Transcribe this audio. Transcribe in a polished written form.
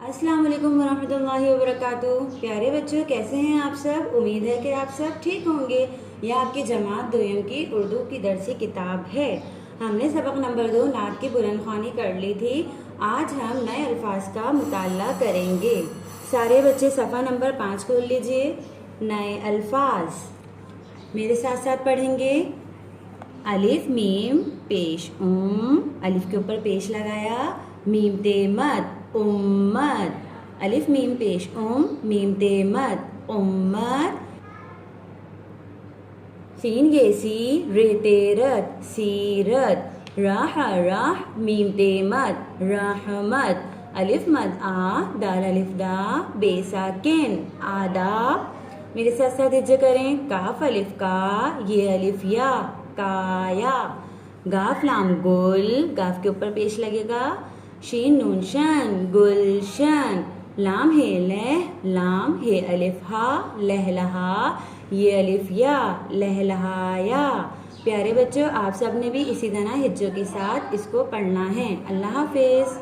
अस्सलाम वालेकुम वरहमतुल्लाहि वबरकातुहू। प्यारे बच्चों, कैसे हैं आप सब? उम्मीद है कि आप सब ठीक होंगे। यह आपकी जमात दोयम की उर्दू की दरसी किताब है। हमने सबक नंबर 2 नात की बुलंदख्वानी कर ली थी। आज हम नए अल्फाज का मुताला करेंगे। सारे बच्चे सफ़ा नंबर 5 खोल लीजिए। नए अल्फाज मेरे साथ साथ पढ़ेंगे। अलिफ मीम पेश अलिफ के ऊपर पेश लगाया, मीम ते मत उम्मत। अलिफ मीम पेश मीम ते मत उम्मत। सीन गेसी रे तेरत सीरत। राह राह मीम ते मत रहमत। अलिफ मद आ दाल अलिफ दा बेसाकिन आदाब। मेरे साथ साथ हिज्जे करें। काफ अलिफ का ये अलिफ या काया। गाफ लाम गुल गाफ के ऊपर पेश लगेगा, शीन नून शन गुलशन। लाम हे लह लाम हे अलिफ हा लहलहा ये अलिफ या लहलहाया। प्यारे बच्चों, आप सब ने भी इसी तरह हिज्जों के साथ इसको पढ़ना है। अल्लाह हाफिज़।